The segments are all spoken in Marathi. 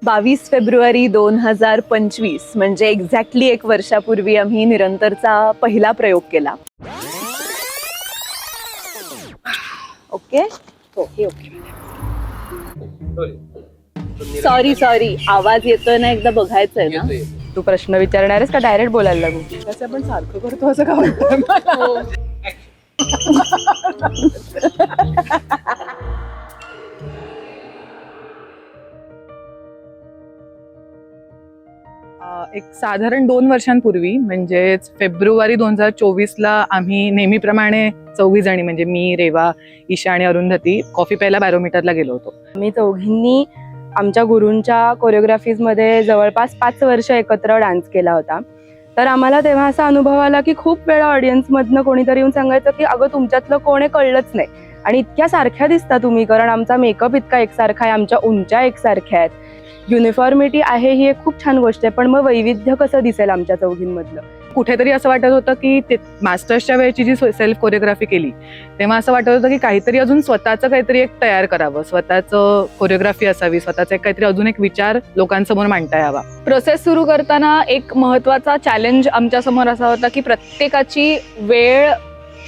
22 फेब्रुवारी 2025 म्हणजे एक्झॅक्टली 1 वर्षापूर्वी आम्ही निरंतरचा पहिला प्रयोग केला. ओके ओके सॉरी आवाज येतोय ना, एकदा बघायचंय ना. तू प्रश्न विचारणार आहेस का डायरेक्ट बोलायला लागू? कसं आपण सारखं करतो असं का वाटतं मला? एक साधारण 2 वर्षांपूर्वी म्हणजेच फेब्रुवारी 2024ला आम्ही नेहमीप्रमाणे 4 जणी म्हणजे मी, रेवा, ईशा आणि अरुंधती कॉफी प्यायला बॅरोमीटरला गेलो होतो. आम्ही चौघींनी आमच्या गुरूंच्या कोरिओग्राफीजमध्ये जवळपास 5 वर्ष एकत्र डान्स केला होता. तर आम्हाला तेव्हा असा अनुभव आला की खूप वेळा ऑडियन्समधनं कोणीतरी येऊन सांगायचं की अगं तुमच्यातलं कोण आहे कळलंच नाही, आणि इतक्या सारख्या दिसता तुम्ही, कारण आमचा मेकअप इतका एकसारखा आहे, आमच्या उंच्या एकसारख्या आहेत, युनिफॉर्मिटी आहे ही एक खूप छान गोष्ट आहे, पण मग वैविध्य कसं दिसेल आमच्या चौघींमधलं. कुठेतरी असं वाटत होतं की ते मास्टर्सच्या वेळची जी सेल्फ कोरिओग्राफी केली तेव्हा असं वाटत होतं की काहीतरी अजून स्वतःचं काहीतरी एक तयार करावं, स्वतःचं कोरिओग्राफी असावी, स्वतःचा काहीतरी अजून एक विचार लोकांसमोर मांडता यावा. प्रोसेस सुरू करताना एक महत्वाचा चॅलेंज आमच्या समोर असा होता की प्रत्येकाची वेळ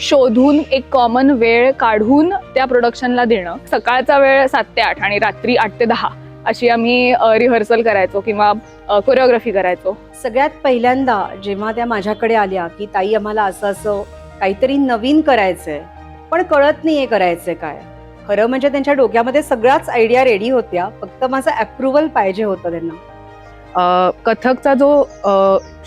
शोधून एक कॉमन वेळ काढून त्या प्रोडक्शनला देणं. सकाळचा वेळ 7 ते 8 आणि रात्री 8 ते 10 अशी आम्ही रिहर्सल करायचो किंवा कोरिओग्राफी करायचो. सगळ्यात पहिल्यांदा जेव्हा त्या माझ्याकडे आल्या की ताई आम्हाला असं असं काहीतरी नवीन करायचंय पण कळत नाहीये करायचंय काय, खरं म्हणजे त्यांच्या डोक्यामध्ये सगळ्याच आयडिया रेडी होत्या, फक्त माझं अप्रुव्हल पाहिजे होतं त्यांना. कथकचा जो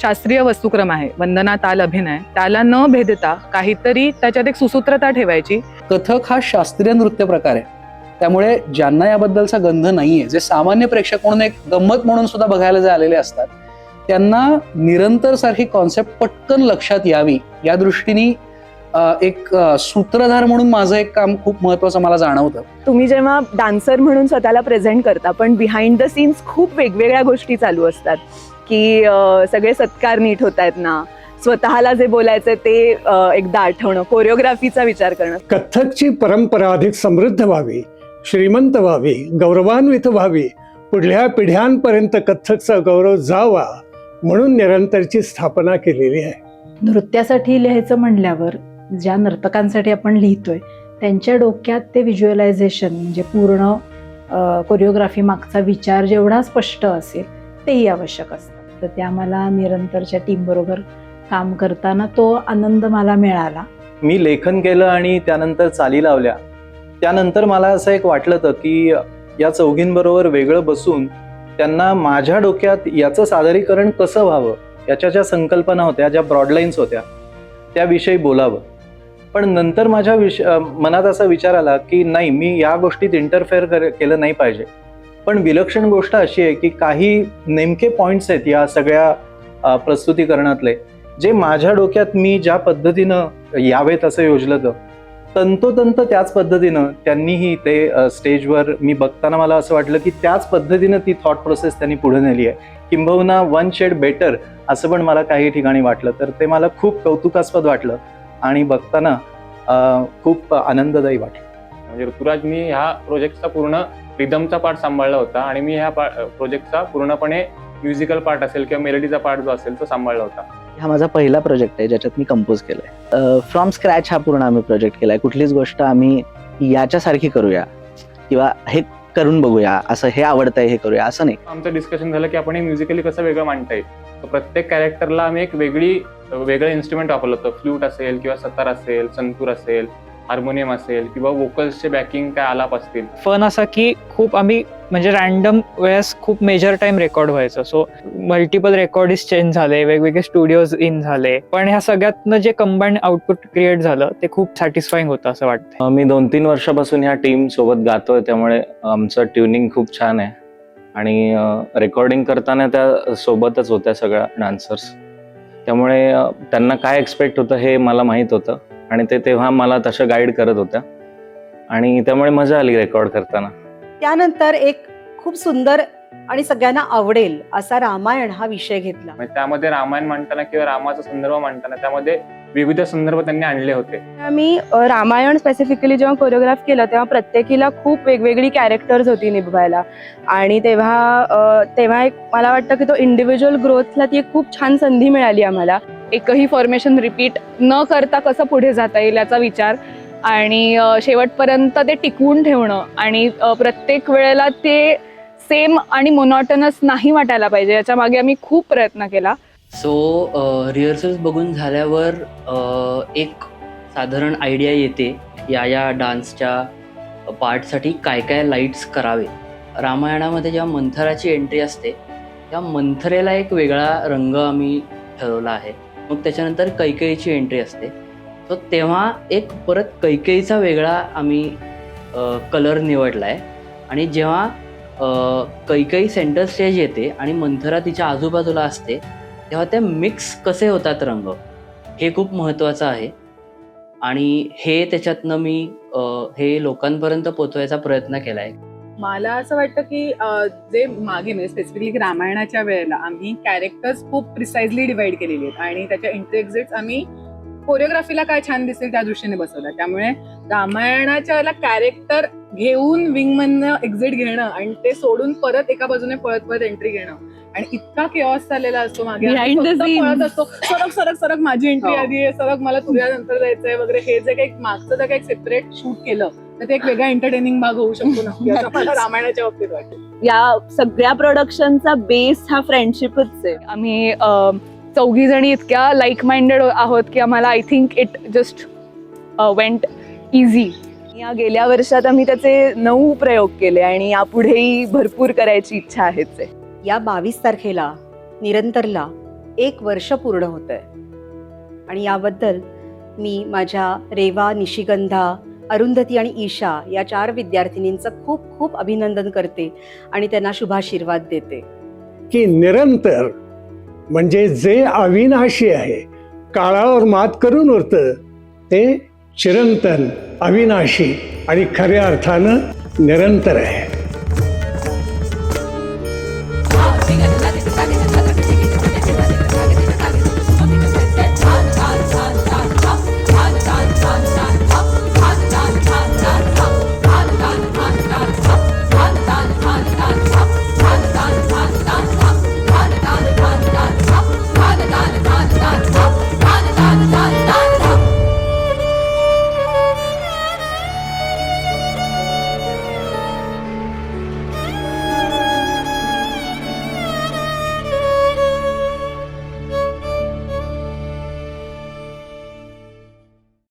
शास्त्रीय वस्तुक्रम आहे, वंदना, ताल, अभिनय, त्याला न भेदता काहीतरी त्याच्यात एक सुसूत्रता ठेवायची. कथक हा शास्त्रीय नृत्य प्रकार आहे, त्यामुळे ज्यांना याबद्दलचा गंध नाहीये, जे सामान्य प्रेक्षक म्हणून एक गंमत म्हणून सुद्धा बघायला जे आलेले असतात, त्यांना निरंतर सारखी कॉन्सेप्ट पटकन लक्षात यावी या दृष्टीने एक सूत्रधार म्हणून माझं एक काम खूप महत्वाचं मला जाणवतं. तुम्ही जेव्हा डान्सर म्हणून स्वतःला प्रेझेंट करता पण बिहाइंड द सीन्स खूप वेगवेगळ्या गोष्टी चालू असतात की सगळे सत्कार नीट होत आहेत ना, स्वतःला जे बोलायचं ते एकदा आठवणं, कोरिओग्राफीचा विचार करणं. कथकची परंपरा अधिक समृद्ध व्हावी, श्रीमंत व्हावी, गौरवान्वित व्हावी, पुढल्या पिढ्यांपर्यंत कथकचा गौरव जावा म्हणून निरंतरची स्थापना केलेली आहे. नृत्यासाठी लिहायचं म्हणल्यावर ज्या नर्तकांसाठी आपण लिहितोय त्यांच्या डोक्यात ते व्हिज्युअलायझेशन म्हणजे पूर्ण कोरिओग्राफी मागचा विचार जेवढा स्पष्ट असेल तेही आवश्यक असतं. तर त्या मला निरंतरच्या टीमबरोबर काम करताना तो आनंद मला मिळाला. मी लेखन केलं आणि त्यानंतर चाली लावल्या. त्यानंतर मला असं एक वाटलं होतं की या चौघींबरोबर वेगळं बसून त्यांना माझ्या डोक्यात याचं सादरीकरण कसं व्हावं, याच्या ज्या संकल्पना होत्या, ज्या ब्रॉडलाईन्स होत्या, त्याविषयी बोलावं. पण नंतर माझ्या मनात असा विचार आला की नाही, मी या गोष्टीत इंटरफेअर केलं नाही पाहिजे. पण विलक्षण गोष्ट अशी आहे की काही नेमके पॉईंट्स आहेत या सगळ्या प्रस्तुतीकरणातले, जे माझ्या डोक्यात मी ज्या पद्धतीनं यावेत असं योजलं होतं, तंतोतंत त्याच पद्धतीनं त्यांनीही ते स्टेजवर मी बघताना मला असं वाटलं की त्याच पद्धतीनं ती थॉट प्रोसेस त्यांनी पुढे नेली आहे, किंबहुना 1 शेड बेटर असं पण मला काही ठिकाणी वाटलं. तर ते मला खूप कौतुकास्पद वाटलं आणि बघताना खूप आनंददायी वाटलं. म्हणजे ऋतुराज, मी ह्या प्रोजेक्टचा पूर्ण रिदमचा पार्ट सांभाळला होता आणि मी ह्या प्रोजेक्टचा पूर्णपणे म्युझिकल पार्ट असेल किंवा मेलोडीचा पार्ट जो असेल तो सांभाळला होता. हा माझा पहिला प्रोजेक्ट आहे ज्याच्यात मी कंपोज केलंय. फ्रॉम स्क्रॅच हा पूर्ण आम्ही प्रोजेक्ट केलाय. कुठलीच गोष्ट आम्ही याच्यासारखी करूया किंवा हे करून बघूया, असं हे आवडतंय हे करूया असं नाही. आमचं डिस्कशन झालं की आपण हे म्युझिकली कसं वेगळं मांडता येईल. तर प्रत्येक कॅरेक्टरला आम्ही एक वेगळं इन्स्ट्रुमेंट वापरलं होतं. फ्लूट असेल किंवा सतार असेल, संतूर असेल, हार्मोनियम असेल किंवा वोकल्सचे बॅकिंग काय आलाप असतील. फन असा की खूप आम्ही म्हणजे रॅन्डम वेळेस खूप मेजर टाइम रेकॉर्ड व्हायचं. सो मल्टिपल रेकॉर्डिस्ट चेंज झाले, वेगवेगळे स्टुडिओज इन झाले, पण ह्या सगळ्यातनं जे कंबाईंड आउटपुट क्रिएट झालं ते खूप सॅटिस्फाईंग होतं असं वाटतं. मी 2-3 वर्षापासून ह्या टीम सोबत गातोय, त्यामुळे आमचं ट्युनिंग खूप छान आहे आणि रेकॉर्डिंग करताना त्या सोबतच होत्या सगळ्या डान्सर्स, त्यामुळे त्यांना काय एक्सपेक्ट होतं हे मला माहीत होतं आणि ते तेव्हा मला तसं गाईड करत होत्या आणि त्यामुळे मजा आली रेकॉर्ड करताना. त्यानंतर एक खूप सुंदर आणि सगळ्यांना आवडेल असा रामायण हा विषय घेतला. त्यामध्ये रामायण मांडताना किंवा रामाचा संदर्भ मांडताना त्यामध्ये विविध संदर्भ त्यांनी आणले होते. आम्ही रामायण स्पेसिफिकली जेव्हा कोरिओग्राफ केलं तेव्हा प्रत्येकीला खूप वेगवेगळी कॅरेक्टर्स होती निभवायला आणि तेव्हा एक मला वाटतं की तो इंडिव्हिज्युअल ग्रोथला ती एक खूप छान संधी मिळाली आम्हाला. एकही फॉर्मेशन रिपीट न करता कसं पुढे जाता येईल याचा विचार आणि शेवटपर्यंत ते टिकवून ठेवणं आणि प्रत्येक वेळेला ते सेम आणि मोनॉटनस नाही वाटायला पाहिजे याच्या मागे आम्ही खूप प्रयत्न केला. सो रिहर्सल्स बघून झाल्यावर एक साधारण आयडिया येते या डान्सच्या पार्टसाठी काय काय लाईट्स करावे. रामायणामध्ये जेव्हा मंथराची एंट्री असते त्या मंथरेला एक वेगळा रंग आम्ही ठरवला आहे. मग त्याच्यानंतर कैकेयीची एंट्री असते सो तेव्हा एक परत कैकेयीचा वेगळा आम्ही कलर निवडला आहे. आणि जेव्हा कैकेयी सेंटर स्टेज येते आणि मंथरा तिच्या आजूबाजूला असते तेव्हा ते मिक्स कसे होतात रंग हे खूप महत्त्वाचं आहे आणि हे त्याच्यातनं मी हे लोकांपर्यंत पोचवायचा प्रयत्न केला आहे. मला असं वाटतं की जे मागे म्हणजे स्पेसिफिकली रामायणाच्या वेळेला आम्ही कॅरेक्टर्स खूप प्रिसाइजली डिवाइड केलेली आहेत आणि त्याच्या एंट्री एक्झिट्स आम्ही कोरिओग्राफीला काय छान दिसेल त्या दृष्टीने बसवलं. त्यामुळे रामायणाच्या वेळेला कॅरेक्टर घेऊन विंगमधनं एक्झिट घेणं आणि ते सोडून परत एका बाजूने पळत एंट्री घेणं आणि इतका केऑस चाललेला असतो मागे Behind the फक्त scenes. पळत असतो सरक माझी एंट्री आधी आहे, सरक मला तुझ्या नंतर जायचंय वगैरे. हे जे काही मागचं जर काही सेपरेट शूट केलं तर ते एक वेगळा एंटरटेनिंग भाग होऊ शकतो नक्की असं मला रामायणाच्या बाबतीत वाटतं. या सगळ्या प्रोडक्शनचा बेस हा फ्रेंडशिपच आहे. आम्ही चौघी जणी इतक्या लाईक माइंडेड आहोत की आम्हाला I think it just went easy. या गेल्या वर्षात आम्ही त्याचे 9 प्रयोग केले आणि यापुढेही भरपूर करायची इच्छा आहेच आहे. या 22 तारखेला निरंतरला 1 वर्ष पूर्ण होतंय आणि याबद्दल मी माझ्या रेवा, निशिगंधा, अरुंधती आणि ईशा या 4 विद्यार्थिनींचं खूप खूप अभिनंदन करते आणि त्यांना शुभाशीर्वाद देते की निरंतर म्हणजे जे अविनाशी आहे, काळावर मात करून उरतं ते चिरंतन, अविनाशी आणि खऱ्या अर्थानं निरंतर आहे.